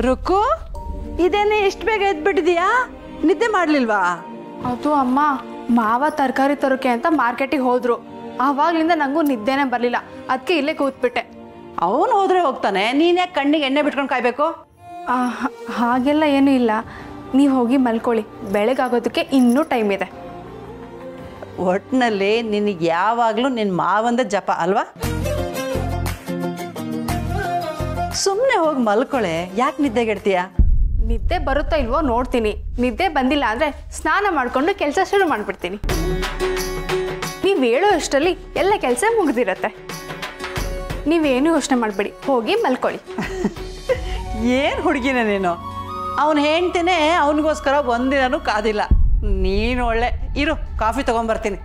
ರುಕ್ಕು ಇದೇನೆ ಇಷ್ಟು ಬೇಗ ಎದ್ಬಿಟ್ಟಿದೀಯಾ? ನಿದ್ದೆ ಮಾಡ್ಲಿಲ್ವಾ? ಅದು ಅಮ್ಮ ಮಾವ ತರಕಾರಿ ತರೋಕೆ ಅಂತ ಮಾರ್ಕೆಟಿಗೆ ಹೋದ್ರು. ಆವಾಗ್ಲಿಂದ ನಂಗೂ ನಿದ್ದೆನೇ ಬರಲಿಲ್ಲ. ಅದಕ್ಕೆ ಇಲ್ಲೇ ಕೂತ್ಬಿಟ್ಟೆ. ಅವನು ಹೋದ್ರೆ ಹೋಗ್ತಾನೆ, ನೀನೇ ಕಣ್ಣಿಗೆ ಎಣ್ಣೆ ಬಿಟ್ಕೊಂಡು ಕಾಯ್ಬೇಕು? ಹಾಗೆಲ್ಲ ಏನೂ ಇಲ್ಲ. ನೀವು ಹೋಗಿ ಮಲ್ಕೊಳ್ಳಿ, ಬೆಳಗಾಗೋದಕ್ಕೆ ಇನ್ನೂ ಟೈಮ್ ಇದೆ. ಒಟ್ಟಿನಲ್ಲಿ ನಿನಗೆ ಯಾವಾಗಲೂ ನಿನ್ನ ಮಾವಂದ ಜಪ ಅಲ್ವಾ? ಸುಮ್ಮನೆ ಹೋಗಿ ಮಲ್ಕೊಳ್ಳೆ, ಯಾಕೆ ನಿದ್ದೆಗೆಡ್ತೀಯ? ನಿದ್ದೆ ಬರುತ್ತಾ ಇಲ್ವೋ ನೋಡ್ತೀನಿ. ನಿದ್ದೆ ಬಂದಿಲ್ಲ ಅಂದರೆ ಸ್ನಾನ ಮಾಡಿಕೊಂಡು ಕೆಲಸ ಶುರು ಮಾಡಿಬಿಡ್ತೀನಿ. ನೀವು ಹೇಳೋ ಅಷ್ಟರಲ್ಲಿ ಎಲ್ಲ ಕೆಲಸ ಮುಗಿದಿರತ್ತೆ. ನೀವೇನು ಯೋಚನೆ ಮಾಡಬೇಡಿ, ಹೋಗಿ ಮಲ್ಕೊಳ್ಳಿ. ಏನು ಹುಡುಗಿನ ನೀನು? ಅವನು ಹೇಳ್ತೇನೆ, ಅವನಿಗೋಸ್ಕರ ಒಂದಿನೂ ಕಾದಿಲ್ಲ. ನೀನು ಒಳ್ಳೆ ಇರು, ಕಾಫಿ ತಗೊಂಬರ್ತೀನಿ.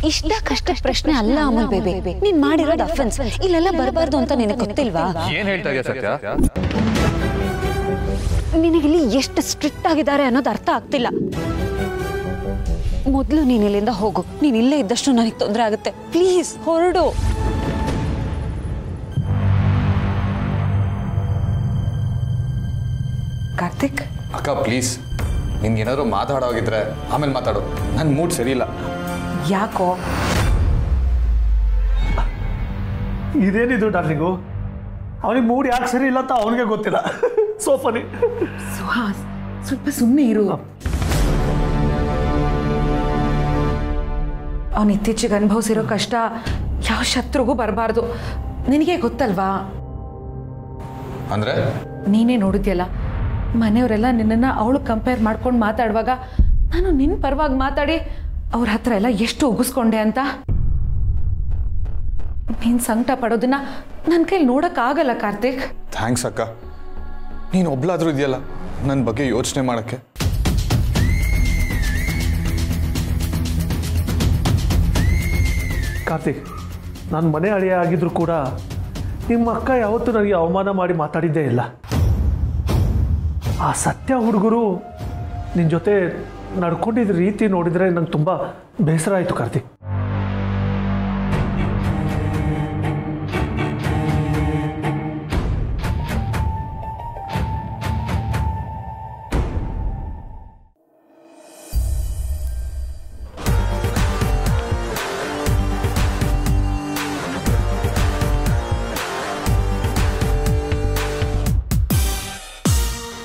ಇಷ್ಟ ಕಷ್ಟ ಪ್ರಶ್ನೆ ಅಲ್ಲ ಅಮಲ್ ಬೇಬಿ, ನೀನ್ ಮಾಡಿರೋದು ಅಫೆನ್ಸ್. ಇಲ್ಲೆಲ್ಲ ಬರಬಾರ್ದು ಅಂತ ನಿನಗೆ ಗೊತ್ತಿಲ್ವಾ? ಏನ್ ಹೇಳ್ತಾ ಇದೆಯಾ ಸತ್ಯ? ನಿನಗಿಲ್ಲಿ ಎಷ್ಟು ಸ್ಟ್ರಿಕ್ಟ್ ಆಗಿದ್ದಾರೆ ಅನ್ನೋದು ಅರ್ಥ ಆಗ್ತಿಲ್ಲ. ಮೊದಲು ನೀನ್ ಇಲ್ಲಿಂದ ಹೋಗು. ನೀನ್ ಇಲ್ಲೇ ಇದ್ದಷ್ಟು ನನಗೆ ತೊಂದರೆ ಆಗುತ್ತೆ. ಪ್ಲೀಸ್ ಹೊರಡು. ಕಾರ್ತಿಕ್ ಅಕ್ಕ ಪ್ಲೀಸ್, ನಿನ್ಗೇನಾದ್ರು ಮಾತಾಡೋಗಿದ್ರೆ ಆಮೇಲೆ ಮಾತಾಡು. ನನ್ನ ಮೂಡ್ ಸರಿ ಇಲ್ಲ. ಯಾಕೋ? ಇದೇನಿದು ಡಾರ್ಲಿಂಗು? ಅವನಿಗೆ ಮೂಡ್ ಯಾಕೆ ಸರಿ ಇಲ್ಲ ಅಂತ ಅವನಿಗೆ ಗೊತ್ತಿಲ್ಲ. ಸೋಫನಿ ಸುಹಾಸ್, ಸ್ವಲ್ಪ ಸುಮ್ಮನೆ ಇರು. ಅವನು ಇತ್ತೀಚೆಗೆ ಅನುಭವಿಸಿರೋ ಕಷ್ಟ ಯಾವ ಶತ್ರುಗೂ ಬರಬಾರ್ದು. ನಿನಗೆ ಗೊತ್ತಲ್ವಾ? ಅಂದ್ರೆ ನೀನೇ ನೋಡಿದ್ಯಲ್ಲ, ಮನೆಯವರೆಲ್ಲ ನಿನ್ನನ್ನು ಅವಳು ಕಂಪೇರ್ ಮಾಡ್ಕೊಂಡು ಮಾತಾಡುವಾಗ ನಾನು ನಿನ್ನ ಪರವಾಗಿ ಮಾತಾಡಿ ಅವ್ರ ಹತ್ರ ಎಲ್ಲ ಎಷ್ಟು ಉಗಿಸ್ಕೊಂಡೆ ಅಂತ. ನೀನು ಸಂಕಟ ಪಡೋದನ್ನ ನನ್ನ ಕೈಲಿ ನೋಡೋಕ್ಕಾಗಲ್ಲ ಕಾರ್ತಿಕ್. ಥ್ಯಾಂಕ್ಸ್ ಅಕ್ಕ, ನೀನು ಒಬ್ಳಾದ್ರೂ ಇದೆಯಲ್ಲ ನನ್ನ ಬಗ್ಗೆ ಯೋಚನೆ ಮಾಡೋಕ್ಕೆ. ಕಾರ್ತಿಕ್, ನಾನು ಮನೆ ಅಳಿಯ ಆಗಿದ್ರು ಕೂಡ ನಿಮ್ಮ ಅಕ್ಕ ಯಾವತ್ತೂ ನನಗೆ ಅವಮಾನ ಮಾಡಿ ಮಾತಾಡಿದ್ದೇ ಇಲ್ಲ. ಆ ಸತ್ಯ ಹುಡುಗರು ನಿನ್ನ ಜೊತೆ ನಡ್ಕೊಂಡಿದ್ದ ರೀತಿ ನೋಡಿದರೆ ನಂಗೆ ತುಂಬ ಬೇಸರ ಆಯಿತು ಕಾರ್ತಿಕ್.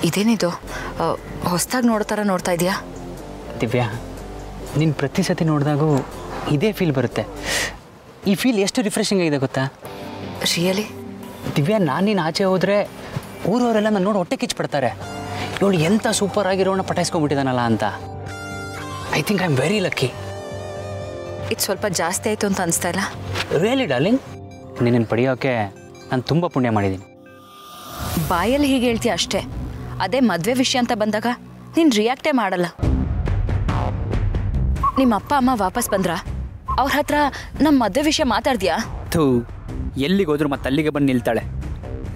ಇದೇನಿದು ಹೊಸದಾಗಿ ನೋಡ್ತಾರ ನೋಡ್ತಾ ಇದೆಯಾ? ದಿವ್ಯಾ, ನೀನು ಪ್ರತಿ ಸತಿ ನೋಡಿದಾಗೂ ಇದೇ ಫೀಲ್ ಬರುತ್ತೆ. ಈ ಫೀಲ್ ಎಷ್ಟು ರಿಫ್ರೆಶಿಂಗ್ ಆಗಿದೆ ಗೊತ್ತಾ? ರಿಯಲಿ? ದಿವ್ಯಾ, ನಾನು ನೀನು ಆಚೆ ಹೋದರೆ ಊರವರೆಲ್ಲ ನಾನು ನೋಡಿ ಹೊಟ್ಟೆ ಕಿಚ್ಚಿಬಿಡ್ತಾರೆ. ಇವಳು ಎಂಥ ಸೂಪರ್ ಆಗಿರೋಣ ಪಟಾಯಿಸ್ಕೊಂಡ್ಬಿಟ್ಟಿದ್ದಾನಲ್ಲ ಅಂತ. I think I am very lucky. ಇದು ಸ್ವಲ್ಪ ಜಾಸ್ತಿ ಆಯಿತು ಅಂತ ಅನಿಸ್ತಾ ಇಲ್ಲ? ರಿಯಲಿ ಡಾರ್ಲಿಂಗ್, ನಿನ್ನನ್ನು ಪಡೆಯೋಕ್ಕೆ ನಾನು ತುಂಬ ಪುಣ್ಯ ಮಾಡಿದ್ದೀನಿ. ಬಾಯಲ್ಲಿ ಹೀಗೆ ಹೇಳ್ತೀಯ ಅಷ್ಟೇ. ಅದೇ ಮದುವೆ ವಿಷಯ ಅಂತ ಬಂದಾಗ ನೀನು ರಿಯಾಕ್ಟೇ ಮಾಡಲ್ಲ. ನಿಮ್ಮ ಅಪ್ಪ ಅಮ್ಮ ವಾಪಸ್ ಬಂದ್ರ? ಅವ್ರ ಹತ್ರ ನಮ್ಮ ಮದುವೆ ವಿಷಯ ಮಾತಾಡ್ದ್ಯಾ? ಥೂ, ಎಲ್ಲಿಗೋದ್ರೂ ಮತ್ತೆ ಅಲ್ಲಿಗೆ ಬಂದು ನಿಲ್ತಾಳೆ.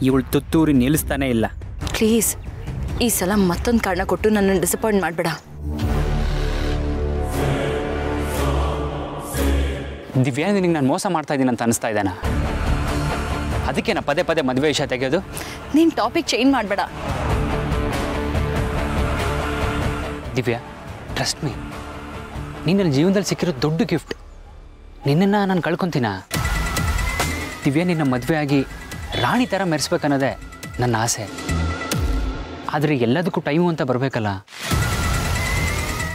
ಇವಳು ತುತ್ತೂರಿ ನಿಲ್ಲಿಸ್ತಾನೇ ಇಲ್ಲ. ಪ್ಲೀಸ್ ಈ ಸಲ ಮತ್ತೊಂದು ಕಾರಣ ಕೊಟ್ಟು ನನ್ನನ್ನು ಡಿಸಪಾಯಿಂಟ್ ಮಾಡಬೇಡ. ದಿವ್ಯಾ, ನಿನಗೆ ನಾನು ಮೋಸ ಮಾಡ್ತಾ ಇದ್ದೀನಿ ಅಂತ ಅನಿಸ್ತಾ ಇದ್ದಾನ? ಅದಕ್ಕೆ ನಾ ಪದೇ ಪದೇ ಮದುವೆ ವಿಷಯ ತೆಗೆಯೋದು. ನೀನು ಟಾಪಿಕ್ ಚೇಂಜ್ ಮಾಡಬೇಡ. ದಿವ್ಯಾ, ಟ್ರಸ್ಟ್ ಮೀ, ನೀನು ನನ್ನ ಜೀವನದಲ್ಲಿ ಸಿಕ್ಕಿರೋ ದೊಡ್ಡ ಗಿಫ್ಟ್. ನಿನ್ನನ್ನು ನಾನು ಕಳ್ಕೊತೀನ? ದಿವ್ಯಾ, ನಿನ್ನ ಮದುವೆ ಆಗಿ ರಾಣಿ ಥರ ಮೆರೆಸ್ಬೇಕನ್ನೋದೇ ನನ್ನ ಆಸೆ. ಆದರೆ ಎಲ್ಲದಕ್ಕೂ ಟೈಮು ಅಂತ ಬರಬೇಕಲ್ಲ.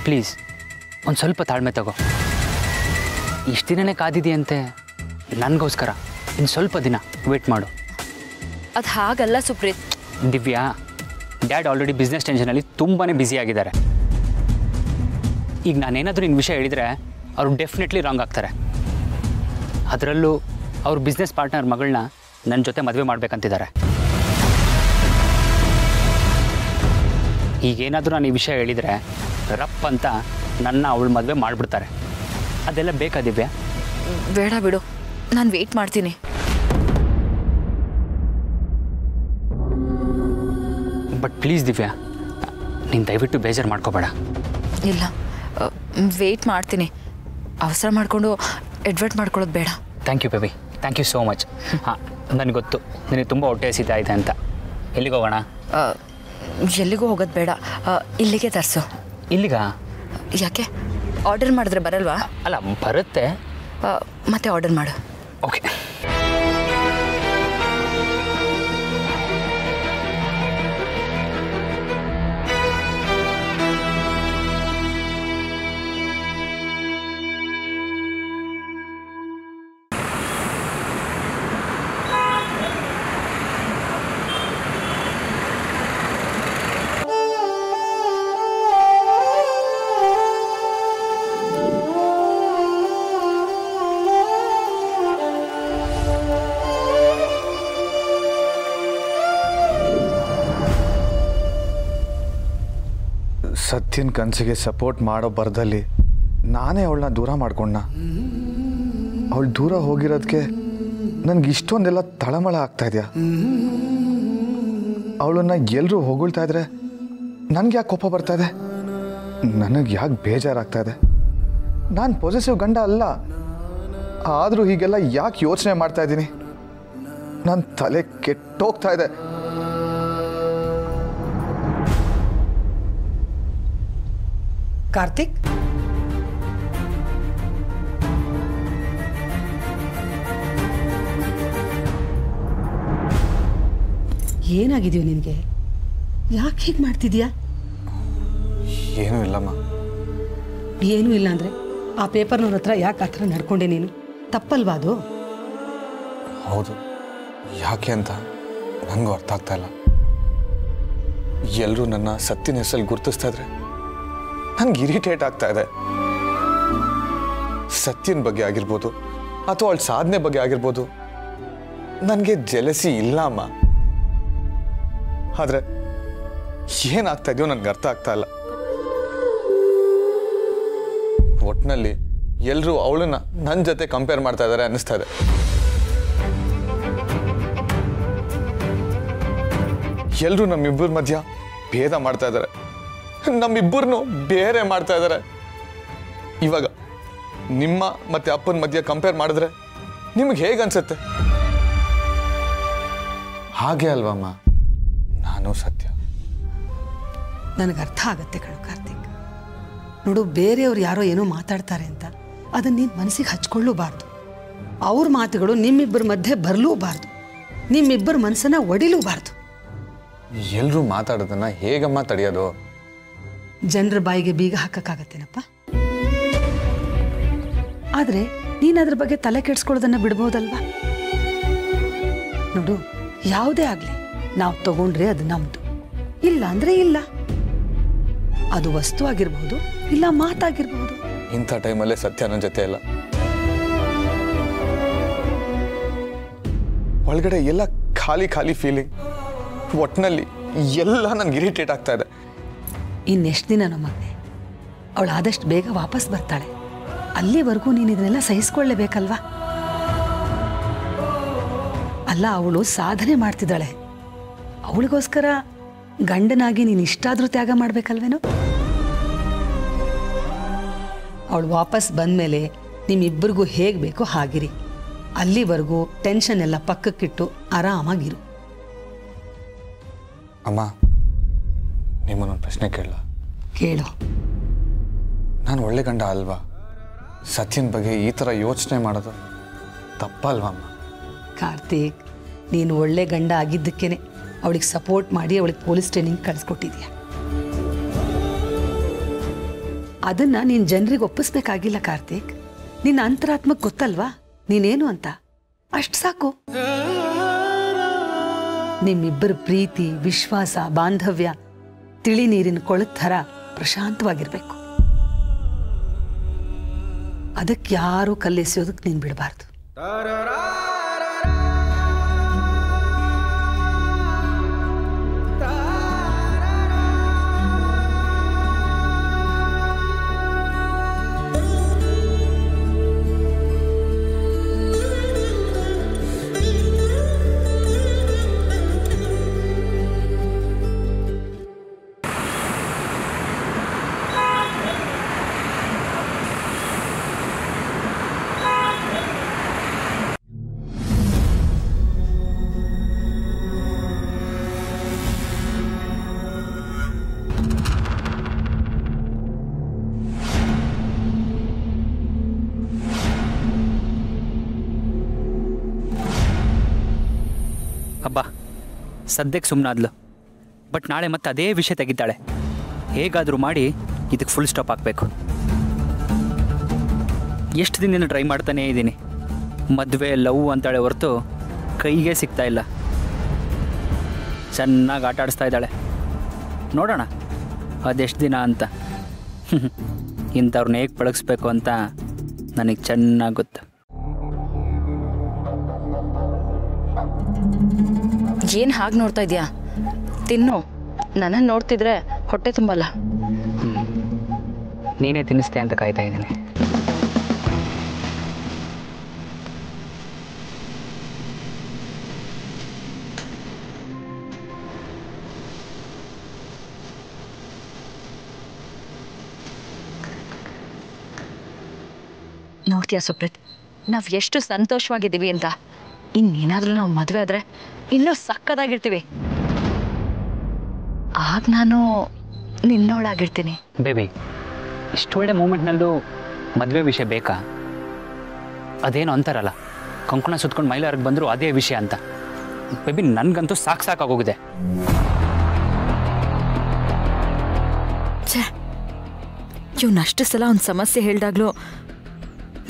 ಪ್ಲೀಸ್ ಒಂದು ಸ್ವಲ್ಪ ತಾಳ್ಮೆ ತಗೋ. ಇಷ್ಟು ದಿನನೇ ಕಾದಿದೆಯಂತೆ ನನಗೋಸ್ಕರ. ಇನ್ನು ಸ್ವಲ್ಪ ದಿನ ವೇಟ್ ಮಾಡು. ಅದು ಹಾಗಲ್ಲ Supreeth. Divya, dad already business ಟೆನ್ಷನಲ್ಲಿ ತುಂಬಾ ಬ್ಯುಸಿ ಆಗಿದ್ದಾರೆ. ಈಗ ನಾನೇನಾದರೂ ನಿನ್ನ ವಿಷಯ ಹೇಳಿದರೆ ಅವರು ಡೆಫಿನೆಟ್ಲಿ ರಾಂಗ್ ಆಗ್ತಾರೆ. ಅದರಲ್ಲೂ ಅವ್ರ ಬಿಸ್ನೆಸ್ ಪಾರ್ಟ್ನರ್ ಮಗಳನ್ನ ನನ್ನ ಜೊತೆ ಮದುವೆ ಮಾಡಬೇಕಂತಿದ್ದಾರೆ. ಈಗೇನಾದರೂ ನಾನು ಈ ವಿಷಯ ಹೇಳಿದರೆ ರಪ್ ಅಂತ ನನ್ನ ಅವಳು ಮದುವೆ ಮಾಡಿಬಿಡ್ತಾರೆ. ಅದೆಲ್ಲ ಬೇಕಾ ದಿವ್ಯಾ? ಬೇಡ ಬಿಡು. ನಾನು ವೆಯ್ಟ್ ಮಾಡ್ತೀನಿ. ಬಟ್ ಪ್ಲೀಸ್ ದಿವ್ಯಾ, ನೀನು ದಯವಿಟ್ಟು ಬೇಜಾರು ಮಾಡ್ಕೋಬೇಡ. ಇಲ್ಲ, ವೆಯ್ಟ್ ಮಾಡ್ತೀನಿ. ಅವಸರ ಮಾಡಿಕೊಂಡು ಎಡ್ವರ್ಟ್ ಮಾಡ್ಕೊಳ್ಳೋದು ಬೇಡ. Thank you baby, thank you so much. ಹಾಂ, ನನಗೆ ಗೊತ್ತು ನಿನಗೆ ತುಂಬ ಹೊಟ್ಟೆ ಹಸಿತಾ ಇದೆ ಅಂತ. ಎಲ್ಲಿಗೆ ಹೋಗೋಣ? ಎಲ್ಲಿಗೂ ಹೋಗೋದು ಬೇಡ, ಇಲ್ಲಿಗೆ ತರಿಸು. ಇಲ್ಲಿಗ? ಯಾಕೆ, ಆರ್ಡರ್ ಮಾಡಿದ್ರೆ ಬರಲ್ವಾ? ಅಲ್ಲ, ಬರುತ್ತೆ. ಮತ್ತೆ ಆರ್ಡರ್ ಮಾಡು. ಓಕೆ. ಸತ್ಯನ ಕನಸಿಗೆ ಸಪೋರ್ಟ್ ಮಾಡೋ ಬರದಲ್ಲಿ ನಾನೇ ಅವಳನ್ನ ದೂರ ಮಾಡ್ಕೊಂಡ. ಅವಳು ದೂರ ಹೋಗಿರೋದಕ್ಕೆ ನನಗೆ ಇಷ್ಟೊಂದೆಲ್ಲ ತಳಮಳ ಆಗ್ತಾ ಇದೆಯಾ? ಅವಳನ್ನ ಎಲ್ಲರೂ ಹೊಗಳ್ತಾ ಇದ್ರೆ ನನಗೆ ಯಾಕೆ ಕೋಪ ಬರ್ತಾ ಇದೆ? ನನಗೆ ಯಾಕೆ ಬೇಜಾರಾಗ್ತಾ ಇದೆ? ನಾನು ಪೊಸೆಸಿವ್ ಗಂಡ ಅಲ್ಲ, ಆದರೂ ಹೀಗೆಲ್ಲ ಯಾಕೆ ಯೋಚನೆ ಮಾಡ್ತಾ ಇದ್ದೀನಿ? ನನ್ನ ತಲೆ ಕೆಟ್ಟೋಗ್ತಾ ಇದೆ. ಕಾರ್ತಿಕ್, ಏನಾಗಿದೆಯೋ ನಿನಗೆ? ಯಾಕೆ ಹೀಗೆ ಮಾಡ್ತಿದ್ಯಾ? ಏನೂ ಇಲ್ಲಮ್ಮ. ಏನೂ ಇಲ್ಲ ಅಂದರೆ ಆ ಪೇಪರ್ನವ್ರ ಹತ್ರ ಯಾಕೆ ಆ ಥರ ನಡ್ಕೊಂಡೆ ನೀನು? ತಪ್ಪಲ್ವಾ ಅದು? ಹೌದು, ಯಾಕೆ ಅಂತ ನನಗೂ ಅರ್ಥ ಆಗ್ತಾ ಇಲ್ಲ. ಎಲ್ಲರೂ ನನ್ನ ಸತ್ತಿನ ಹೆಸರಲ್ಲಿ ಗುರುತಿಸ್ತಾ ಇದ್ರೆ ನನಗೆ ಇರಿಟೇಟ್ ಆಗ್ತಾ ಇದೆ. ಸತ್ಯನ ಬಗ್ಗೆ ಆಗಿರ್ಬೋದು ಅಥವಾ ಅವಳ ಸಾಧನೆ ಬಗ್ಗೆ ಆಗಿರ್ಬೋದು, ನನಗೆ ಜೆಲಸಿ ಇಲ್ಲ ಅಮ್ಮ. ಆದ್ರೆ ಏನಾಗ್ತಾ ಇದೆಯೋ ನನಗೆ ಅರ್ಥ ಆಗ್ತಾ ಇಲ್ಲ. ಒಟ್ಟಿನಲ್ಲಿ ಎಲ್ಲರೂ ಅವಳನ್ನ ನನ್ನ ಜೊತೆ ಕಂಪೇರ್ ಮಾಡ್ತಾ ಇದ್ದಾರೆ ಅನ್ನಿಸ್ತಾ ಇದೆ. ಎಲ್ಲರೂ ನಮ್ಮಿಬ್ಬರ ಮಧ್ಯ ಭೇದ ಮಾಡ್ತಾ ಇದ್ದಾರೆ, ನಮ್ಮಿಬ್ಬರನ್ನು ಬೇರೆ ಮಾಡ್ತಾ ಇದ್ದಾರೆ. ಇವಾಗ ನಿಮ್ಮ ಮತ್ತೆ ಅಪ್ಪನ ಮಧ್ಯ ಕಂಪೇರ್ ಮಾಡಿದ್ರೆ ನಿಮ್ಗೆ ಹೇಗೆ ಅನ್ಸುತ್ತೆ? ಹಾಗೆ ಅಲ್ವಮ್ಮ ನಾನು ಸತ್ಯ? ನನಗೆ ಅರ್ಥ ಆಗತ್ತೆ ಕಣೋ ಕಾರ್ತಿಕ್. ನೋಡು, ಬೇರೆಯವ್ರು ಯಾರೋ ಏನೋ ಮಾತಾಡ್ತಾರೆ ಅಂತ ಅದನ್ನು ನೀನು ಮನಸ್ಸಿಗೆ ಹಚ್ಕೊಳ್ಳೂಬಾರ್ದು. ಅವ್ರ ಮಾತುಗಳು ನಿಮ್ಮಿಬ್ಬರ ಮಧ್ಯೆ ಬರಲೂಬಾರ್ದು, ನಿಮ್ಮಿಬ್ಬರ ಮನಸ್ಸನ್ನ ಒಡಿಲೂಬಾರ್ದು. ಎಲ್ಲರೂ ಮಾತಾಡೋದನ್ನ ಹೇಗಮ್ಮ ತಡೆಯೋದು? ಜನರ ಬಾಯಿಗೆ ಬೀಗ ಹಾಕಕ್ಕಾಗತ್ತೇನಪ್ಪ? ಆದ್ರೆ ನೀನು ಅದ್ರ ಬಗ್ಗೆ ತಲೆ ಕೆಡ್ಸ್ಕೊಳ್ಳೋದನ್ನ ಬಿಡ್ಬೋದಲ್ವಾ? ನೋಡು, ಯಾವುದೇ ಆಗ್ಲಿ ನಾವು ತಗೊಂಡ್ರೆ ಅದು ನಮ್ದು, ಇಲ್ಲ ಅಂದ್ರೆ ಇಲ್ಲ. ಅದು ವಸ್ತು ಆಗಿರ್ಬಹುದು, ಇಲ್ಲ ಮಾತಾಗಿರ್ಬಹುದು. ಇಂಥ ಟೈಮಲ್ಲೇ ಸತ್ಯ ನನ್ನ ಜೊತೆ ಇಲ್ಲ. ಒಳಗಡೆ ಎಲ್ಲ ಖಾಲಿ ಖಾಲಿ ಫೀಲಿಂಗ್. ಒಟ್ಟಿನಲ್ಲಿ ಎಲ್ಲ ನನ್ಗೆ ಇರಿಟೇಟ್ ಆಗ್ತಾ ಇದೆ. ಇನ್ನೆಷ್ಟು ದಿನ ನಮ್ಮನೆ? ಅವಳು ಆದಷ್ಟು ಬೇಗ ವಾಪಸ್ ಬರ್ತಾಳೆ. ಅಲ್ಲಿವರೆಗೂ ನೀನು ಇದನ್ನೆಲ್ಲ ಸಹಿಸ್ಕೊಳ್ಳೇಬೇಕಲ್ವಾ? ಅಲ್ಲ, ಅವಳು ಸಾಧನೆ ಮಾಡ್ತಿದ್ದಾಳೆ. ಅವಳಿಗೋಸ್ಕರ ಗಂಡನಾಗಿ ನೀನು ಇಷ್ಟಾದ್ರೂ ತ್ಯಾಗ ಮಾಡ್ಬೇಕಲ್ವೇನೋ? ಅವಳು ವಾಪಸ್ ಬಂದಮೇಲೆ ನಿಮ್ಮಿಬ್ಬರಿಗೂ ಹೇಗೆ ಬೇಕೋ ಹಾಗಿರಿ. ಅಲ್ಲಿವರೆಗೂ ಟೆನ್ಷನ್ ಎಲ್ಲ ಪಕ್ಕಕ್ಕಿಟ್ಟು ಆರಾಮಾಗಿರು. ಅಮ್ಮ, ನಿಮ್ಮನ್ನೊಂದು ಪ್ರಶ್ನೆ ಕೇಳಲ್ಲ? ಕೇಳು. ನಾನು ಒಳ್ಳೆ ಗಂಡ ಅಲ್ವಾ? ಸತ್ಯನ ಬಗ್ಗೆ ಈ ಥರ ಯೋಚನೆ ಮಾಡೋದು ತಪ್ಪಲ್ವಾ ಅಮ್ಮ? ಕಾರ್ತಿಕ್, ನೀನು ಒಳ್ಳೆ ಗಂಡ ಆಗಿದ್ದಕ್ಕೇನೆ ಅವಳಿಗೆ ಸಪೋರ್ಟ್ ಮಾಡಿ ಅವಳಿಗೆ ಪೊಲೀಸ್ ಟ್ರೈನಿಂಗ್ ಕಳಿಸ್ಕೊಟ್ಟಿದ್ಯಾ. ಅದನ್ನು ನೀನು ಜನರಿಗೆ ಒಪ್ಪಿಸ್ಬೇಕಾಗಿಲ್ಲ ಕಾರ್ತಿಕ್. ನಿನ್ನ ಅಂತರಾತ್ಮಕ್ಕೆ ಗೊತ್ತಲ್ವಾ ನೀನೇನು ಅಂತ? ಅಷ್ಟು ಸಾಕು. ನಿಮ್ಮಿಬ್ಬರ ಪ್ರೀತಿ, ವಿಶ್ವಾಸ, ಬಾಂಧವ್ಯ ತಿಳಿ ನೀರಿನ ಕೊಳದ ಥರ ಪ್ರಶಾಂತವಾಗಿರ್ಬೇಕು. ಅದಕ್ಕೆ ಯಾರೂ ಕಲ್ಲೆಸೆಯೋದಕ್ಕೆ ನೀನು ಬಿಡಬಾರ್ದು. ಸದ್ಯಕ್ಕೆ ಸುಮ್ಮನಾದ್ಲು. ಬಟ್ ನಾಳೆ ಮತ್ತೆ ಅದೇ ವಿಷಯ ತೆಗಿತಾಳೆ. ಹೇಗಾದರೂ ಮಾಡಿ ಇದಕ್ಕೆ ಫುಲ್ ಸ್ಟಾಪ್ ಹಾಕಬೇಕು. ಎಷ್ಟು ದಿನದಿಂದ ಟ್ರೈ ಮಾಡ್ತಾನೇ ಇದ್ದೀನಿ. ಮದುವೆ ಲವ್ ಅಂತಾಳೆ ಹೊರತು ಕೈಗೆ ಸಿಗ್ತಾ ಇಲ್ಲ. ಚೆನ್ನಾಗಿ ಆಟ ಆಡಿಸ್ತಾ ಇದ್ದಾಳೆ. ನೋಡೋಣ ಅದೆಷ್ಟು ದಿನ ಅಂತ. ಇಂಥವ್ರನ್ನ ಹೇಗೆ ಪಳಗಿಸ್ಬೇಕು ಅಂತ ನನಗೆ ಚೆನ್ನಾಗಿ ಗೊತ್ತು. ಏನು ಹಾಗೆ ನೋಡ್ತಾ ಇದೆಯಾ? ತಿನ್ನು. ನನ್ನನ್ನು ನೋಡ್ತಿದ್ರೆ ಹೊಟ್ಟೆ ತುಂಬಲ್ಲ. ನೀನೇ ತಿನ್ನಿಸ್ತೆ ಅಂತ ಕಾಯ್ತಾ ಇದ್ದೀನಿ. ನೋಡ್ತೀಯಾ ಸುಪ್ರೀತ್, ನಾವು ಎಷ್ಟು ಸಂತೋಷವಾಗಿದ್ದೀವಿ ಅಂತ. ಇನ್ನೇನಾದರೂ ನಾವು ಮದುವೆ ಆದರೆ ಇನ್ನೂ ಸಕ್ಕದಾಗಿರ್ತೀವಿ. ಆಗ ನಾನು ನಿನ್ನೋಳಾಗಿರ್ತೀನಿ. ಬೇಬಿ, ಇಷ್ಟು ಒಳ್ಳೆ ಮೂಮೆಂಟ್ನಲ್ಲೂ ಮದುವೆ ವಿಷಯ ಬೇಕಾ? ಅದೇನು ಅಂತಾರಲ್ಲ, ಕಂಕಣ ಸುತ್ಕೊಂಡು ಮೈಲಾರಿಗೆ ಬಂದರೂ ಅದೇ ವಿಷಯ ಅಂತ. ಬೇಬಿ, ನನಗಂತೂ ಸಾಕಾಗೋಗಿದೆ. ಛೇ, ಇವನಷ್ಟು ಸಲ ಒಂದು ಸಮಸ್ಯೆ ಹೇಳಿದಾಗಲೂ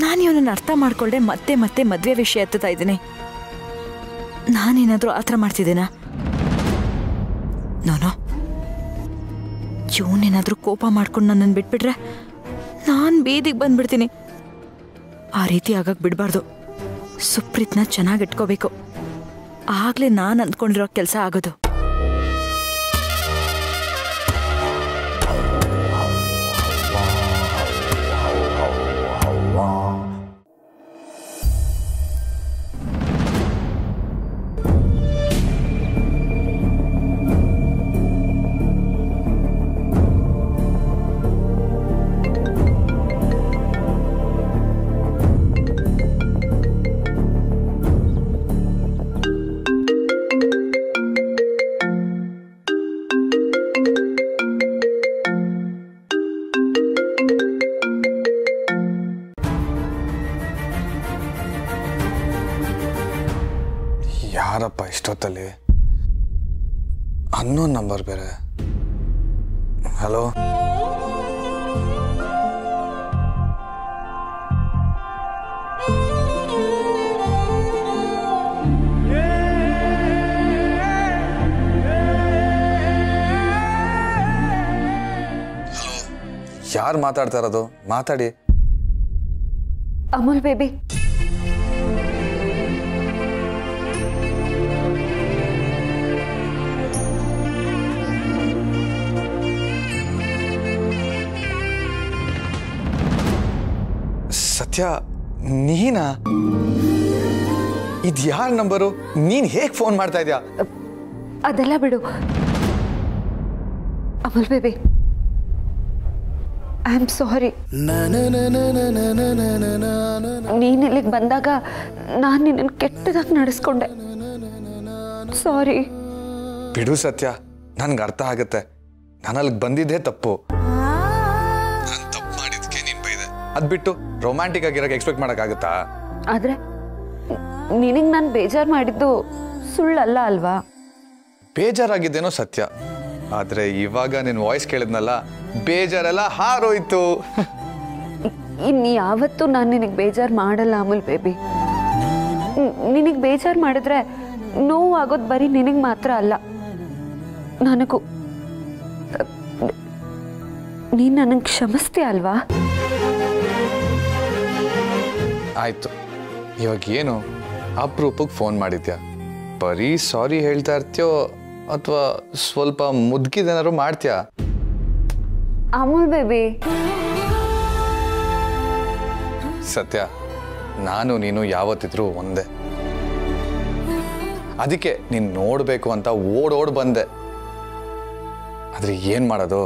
ನಾನು ಇವನನ್ನು ಅರ್ಥ ಮಾಡ್ಕೊಳ್ಳೆ ಮತ್ತೆ ಮತ್ತೆ ಮದುವೆ ವಿಷಯ ಎತ್ತುತ್ತಾ ಇದ್ದೀನಿ. ನಾನೇನಾದರೂ ಆ ಥರ ಮಾಡ್ತಿದ್ದೀನಾ? ನೋನೋ, ಇವನೇನಾದರೂ ಕೋಪ ಮಾಡ್ಕೊಂಡು ನನ್ನನ್ನು ಬಿಟ್ಬಿಟ್ರೆ ನಾನು ಬೀದಿಗೆ ಬಂದ್ಬಿಡ್ತೀನಿ. ಆ ರೀತಿ ಆಗಕ್ಕೆ ಬಿಡಬಾರ್ದು. ಸುಪ್ರೀತ್ನ ಚೆನ್ನಾಗಿ ಇಟ್ಕೋಬೇಕು. ಆಗಲೇ ನಾನು ಅಂದ್ಕೊಂಡಿರೋ ಕೆಲಸ ಆಗೋದು. ಯಾರಪ್ಪ ಇಷ್ಟೊತ್ತಲ್ಲಿ? ಅನ್ನೋನ್ ನಂಬರ್ ಬೇರೆ. ಹಲೋ, ಯಾರು ಮಾತಾಡ್ತಾ ಇರೋದು? ಮಾತಾಡಿ. ಅಮೂಲ್ ಬೇಬಿ, ಸತ್ಯ, ನೀನಾ? ಇದು ಯಾರ ನಂಬರು? ನೀನ್ ಹೇಗೆ ಫೋನ್ ಮಾಡ್ತಾ ಇದೀಯಾ? ಅದೆಲ್ಲ ಬಿಡು Amul baby. I am sorry. ನೀನು ಇಲ್ಲಿಗೆ ಬಂದಾಗ ನಾನು ನಿನ್ನನ್ನು ಕೆಟ್ಟದಾಗಿ ನಡೆಸ್ಕೊಂಡೆ. ಸಾರಿ. ಬಿಡು ಸತ್ಯ, ನನ್ಗೆ ಅರ್ಥ ಆಗುತ್ತೆ. ನಾನು ಅಲ್ಲಿಗೆ ಬಂದಿದ್ದೇ ತಪ್ಪು. ನಾನು ತಪ್ಪು ಮಾಡಿದ್ಕೆ ನೀನ್ ಬೈದೆ. ಅದ್ ಬಿಟ್ಟು ರೊಮ್ಯಾಂಟಿಕ್ ಆಗಿರೋಕೆ ಎಕ್ಸ್ಪೆಕ್ಟ್ ಮಾಡೋಕ್ಕಾಗುತ್ತಾ? ಆದ್ರೆ ನಿನಗೆ ನಾನು ಬೇಜಾರು ಮಾಡಿದ್ದು ಸುಳ್ಳಲ್ಲ ಅಲ್ವಾ? ಬೇಜಾರಾಗಿದ್ದೇನೋ ಸತ್ಯ, ಆದ್ರೆ ಇವಾಗ ನಿನ್ ವಾಯ್ಸ್ ಕೇಳಿದ್ನಲ್ಲ, ಬೇಜಾರೆಲ್ಲ ಹಾರೋಯ್ತು. ಇನ್ನು ಯಾವತ್ತೂ ನಾನು ನಿನಗೆ ಬೇಜಾರು ಮಾಡಲ್ಲ ಅಮೂಲ್ ಬೇಬಿ. ನಿನಗೆ ಬೇಜಾರು ಮಾಡಿದ್ರೆ ನೋವು ಆಗೋದು ಬರೀ ನಿನಗೆ ಮಾತ್ರ ಅಲ್ಲ, ನನಗೂ. ನೀನು ನನಗೆ ಕ್ಷಮಿಸ್ತೀಯ ಅಲ್ವಾ? ಆಯ್ತು, ಇವಾಗ ಏನು ಅಪ್ರೂಪಕ್ಕೆ ಫೋನ್ ಮಾಡಿದ್ಯಾ? ಬರೀ ಸಾರಿ ಹೇಳ್ತಾ ಇರ್ತೀಯೋ ಅಥವಾ ಸ್ವಲ್ಪ ಮುದ್ಕಿದೇನಾದ್ರು ಮಾಡ್ತೀಯಾ? ಅಮೂಲ್ ಬೇಬಿ, ಸತ್ಯ, ನಾನು ನೀನು ಯಾವತ್ತಿದ್ರು ಒಂದೇ. ಅದಕ್ಕೆ ನೀನು ನೋಡಬೇಕು ಅಂತ ಓಡೋಡ್ ಬಂದೆ. ಆದ್ರೆ ಏನ್ ಮಾಡೋದು,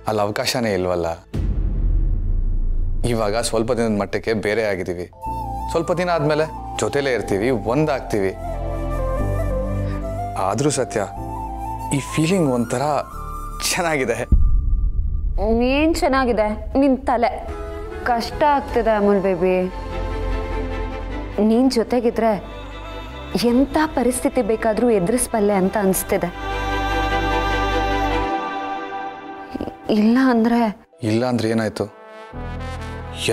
ಅಲ್ಲಿ ಅವಕಾಶನೇ ಇಲ್ವಲ್ಲ. ಇವಾಗ ಸ್ವಲ್ಪ ದಿನದ ಮಟ್ಟಕ್ಕೆ ಬೇರೆ ಆಗಿದ್ದೀವಿ. ಸ್ವಲ್ಪ ದಿನ ಆದ್ಮೇಲೆ ಜೊತೆಲೇ ಇರ್ತೀವಿ, ಒಂದಾಗ್ತೀವಿ. ಆದ್ರೂ ಸತ್ಯ, ಈ ಫೀಲಿಂಗ್ ಒಂಥರ ಚೆನ್ನಾಗಿದೆ. ಏನ್ ಚೆನ್ನಾಗಿದೆ ನಿನ್ ತಲೆ. ಕಷ್ಟ ಆಗ್ತಿದೆ ಅಮೂಲ್ ಬೇಬಿ. ನೀನ್ ಜೊತೆಗಿದ್ರೆ ಎಂಥ ಪರಿಸ್ಥಿತಿ ಬೇಕಾದರೂ ಎದುರಿಸಬಲ್ಲೆ ಅಂತ ಅನಿಸ್ತಿದೆ. ಇಲ್ಲ ಅಂದರೆ ಏನಾಯ್ತು?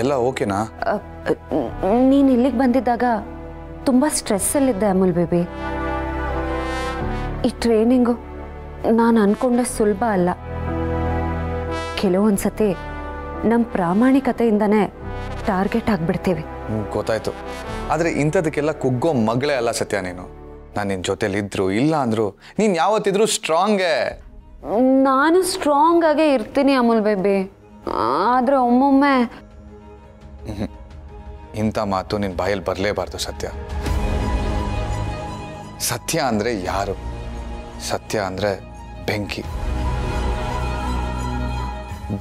ಎಲ್ಲ ಓಕೆನಾ? ನೀನು ಇಲ್ಲಿಗೆ ಬಂದಿದ್ದಾಗ ತುಂಬ ಸ್ಟ್ರೆಸ್ಸಲ್ಲಿದ್ದೆ ಅಮೂಲ್ ಬೇಬಿ. ಈ ಟ್ರೈನಿಂಗು ನಾನು ಅಂದ್ಕೊಂಡೆ ಸುಲಭ ಅಲ್ಲ. ಕೆಲವೊಂದ್ಸತಿ ನಮ್ಮ ಪ್ರಾಮಾಣಿಕತೆಯಿಂದನೇ ಟಾರ್ಗೆಟ್ ಆಗಿಬಿಡ್ತೀವಿ. ಗೊತ್ತಾಯ್ತು. ಆದರೆ ಇಂಥದಕ್ಕೆಲ್ಲ ಕುಗ್ಗೋ ಮಗಳೇ ಅಲ್ಲ ಸತ್ಯ ನೀನು. ನಾನು ನಿನ್ನ ಜೊತೆಲಿ ಇದ್ರು ಇಲ್ಲ ಅಂದ್ರು ನೀನು ಯಾವತ್ತಿದ್ರೂ ಸ್ಟ್ರಾಂಗೇ. ನಾನು ಸ್ಟ್ರಾಂಗ್ ಆಗೇ ಇರ್ತೀನಿ ಅಮೂಲ್ ಬೇಬಿ. ಆದರೆ ಒಮ್ಮೊಮ್ಮೆ ಇಂಥ ಮಾತು ನಿನ್ನ ಬಾಯಲ್ಲಿ ಬರಲೇಬಾರ್ದು ಸತ್ಯ. ಸತ್ಯ ಅಂದರೆ ಯಾರು? ಸತ್ಯ ಅಂದರೆ ಬೆಂಕಿ.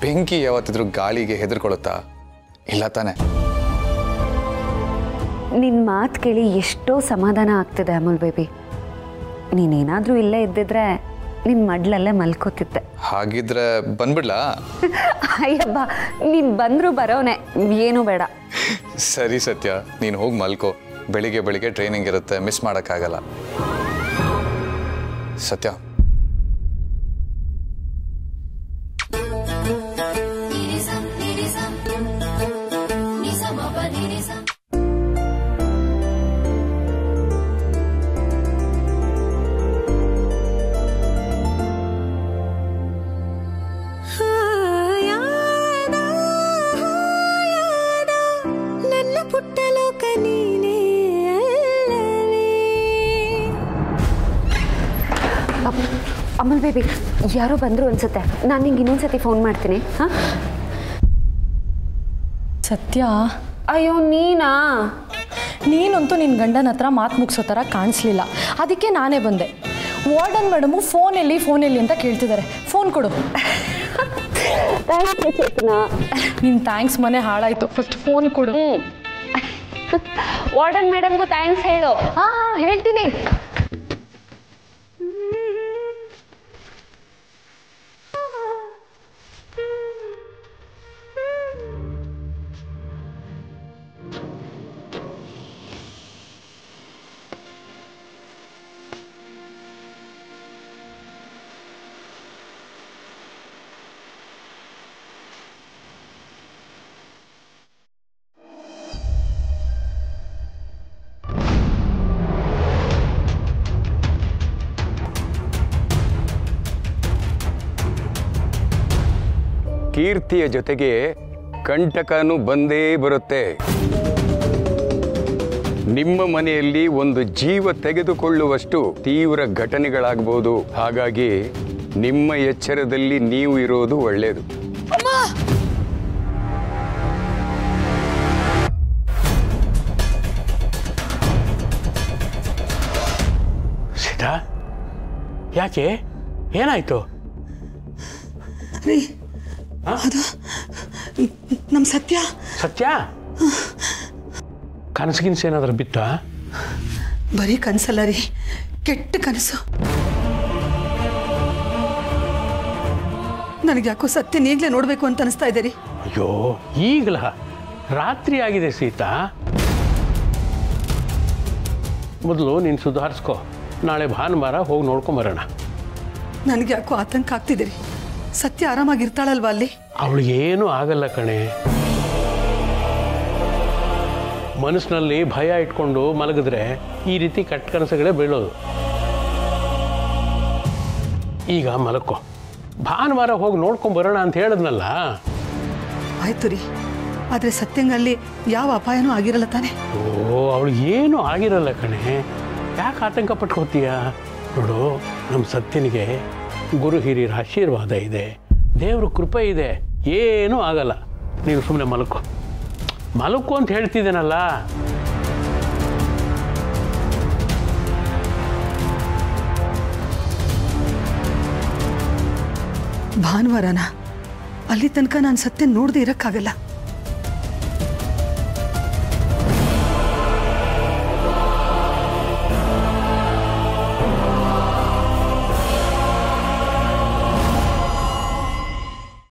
ಬೆಂಕಿ ಯಾವತ್ತಿದ್ರೂ ಗಾಳಿಗೆ ಹೆದರ್ಕೊಳ್ಳುತ್ತಾ? ಇಲ್ಲ ತಾನೆ? ನಿನ್ನ ಮಾತು ಕೇಳಿ ಎಷ್ಟೋ ಸಮಾಧಾನ ಆಗ್ತಿದೆ ಅಮೂಲ್ ಬೇಬಿ. ನೀನೇನಾದರೂ ಇಲ್ಲೇ ಇದ್ದಿದ್ರೆ ನಿನ್ನ ಮಡ್ಲಲ್ಲೇ ಮಲ್ಕೋತಿದ್ದೆ. ಹಾಗಿದ್ರೆ ಬಂದ್ಬಿಡ್ಲಾ? ಅಯ್ಯಬ್ಬ, ನೀನು ಬಂದರೂ ಬರೋನೆ, ಏನೂ ಬೇಡ. ಸರಿ ಸತ್ಯ, ನೀನು ಹೋಗಿ ಮಲ್ಕೋ. ಬೆಳಿಗ್ಗೆ ಟ್ರೈನಿಂಗ್ ಇರುತ್ತೆ, ಮಿಸ್ ಮಾಡೋಕ್ಕಾಗಲ್ಲ. ಸತ್ಯ, ಅಮೂಲ್ ಬೇಬಿ, ಯಾರೋ ಬಂದರು ಅನ್ಸುತ್ತೆ. ನಾನು ನಿಂಗೆ ಇನ್ನೊಂದ್ಸತಿ ಫೋನ್ ಮಾಡ್ತೀನಿ. ಹಾಂ ಸತ್ಯ? ಅಯ್ಯೋ ನೀನಾ? ನೀನಂತೂ ನಿನ್ನ ಗಂಡನ ಹತ್ರ ಮಾತು ಮುಗಿಸೋ ಥರ ಕಾಣಿಸ್ಲಿಲ್ಲ. ಅದಕ್ಕೆ ನಾನೇ ಬಂದೆ. ವಾರ್ಡನ್ ಮೇಡಮು ಫೋನೆಲ್ಲಿ ಅಂತ ಕೇಳ್ತಿದ್ದಾರೆ. ಫೋನ್ ಕೊಡು. ನಿನ್ನ ಥ್ಯಾಂಕ್ಸ್ ಮನೆ ಹಾಳಾಯಿತು. ಫಸ್ಟ್ ಫೋನ್ ಕೊಡು. ವಾರ್ಡನ್ ಮೇಡಮ್ಗೂ ಥ್ಯಾಂಕ್ಸ್ ಹೇಳು. ಹಾಂ ಹೇಳ್ತೀನಿ. ಕೀರ್ತಿಯ ಜೊತೆಗೆ ಕಂಟಕನೂ ಬಂದೇ ಬರುತ್ತೆ. ನಿಮ್ಮ ಮನೆಯಲ್ಲಿ ಒಂದು ಜೀವ ತೆಗೆದುಕೊಳ್ಳುವಷ್ಟು ತೀವ್ರ ಘಟನೆಗಳಾಗಬಹುದು. ಹಾಗಾಗಿ ನಿಮ್ಮ ಎಚ್ಚರದಲ್ಲಿ ನೀವು ಇರೋದು ಒಳ್ಳೆಯದು. ಸೀತಾ, ಯಾಕೆ? ಏನಾಯ್ತು? ಅದು ನಮ್ಮ ಸತ್ಯ. ಸತ್ಯ ಕನಸಿಗಿನ್ಸ್ ಏನಾದ್ರೂ ಬಿತ್ತ? ಬರೀ ಕನಸಲ್ಲ ರೀ, ಕೆಟ್ಟ ಕನಸು. ನನಗೆ ಯಾಕೋ ಸತ್ಯನ ಈಗಲೇ ನೋಡಬೇಕು ಅಂತ ಅನಿಸ್ತಾ ಇದೆ ರೀ. ಅಯ್ಯೋ, ಈಗಲ ರಾತ್ರಿ ಆಗಿದೆ ಸೀತಾ. ಮೊದಲು ನೀನು ಸುಧಾರಿಸ್ಕೊ. ನಾಳೆ ಭಾನುವಾರ ಹೋಗಿ ನೋಡ್ಕೊಂಬರೋಣ. ನನಗೆ ಯಾಕೋ ಆತಂಕ ಆಗ್ತಿದೆ ರೀ. ಸತ್ಯ ಆರಾಮಾಗಿರ್ತಾಳಲ್ವಾ ಅಲ್ಲಿ? ಅವಳಿಗೇನು ಆಗಲ್ಲ ಕಣೆ. ಮನಸ್ಸಿನಲ್ಲಿ ಭಯ ಇಟ್ಕೊಂಡು ಮಲಗಿದ್ರೆ ಈ ರೀತಿ ಕೆಟ್ಟ ಕನಸುಗಳೇ ಬೀಳೋದು. ಈಗ ಮಲಕ್ಕೋ. ಭಾನುವಾರ ಹೋಗಿ ನೋಡ್ಕೊಂಬರೋಣ ಅಂತ ಹೇಳಿದ್ನಲ್ಲ. ಆಯ್ತು ರೀ, ಆದರೆ ಸತ್ಯಂಗಲ್ಲಿ ಯಾವ ಅಪಾಯನೂ ಆಗಿರಲ್ಲ ತಾನೆ? ಓ, ಅವಳಿಗೇನು ಆಗಿರಲ್ಲ ಕಣೆ. ಯಾಕೆ ಆತಂಕ ಪಟ್ಕೋತೀಯ? ನೋಡು, ನಮ್ಮ ಸತ್ಯನಿಗೆ ಗುರು ಹಿರಿಯರ ಆಶೀರ್ವಾದ ಇದೆ, ದೇವ್ರ ಕೃಪೆ ಇದೆ, ಏನೂ ಆಗಲ್ಲ. ನೀನು ಸುಮ್ಮನೆ ಮಲಕ್ಕು ಅಂತ ಹೇಳ್ತಿದ್ದೇನಲ್ಲ. ಭಾನುವಾರನ ಅಲ್ಲಿ ತನಕ ನಾನು ಸತ್ಯ ನೋಡದೆ ಇರಕ್ಕಾಗಲ್ಲ.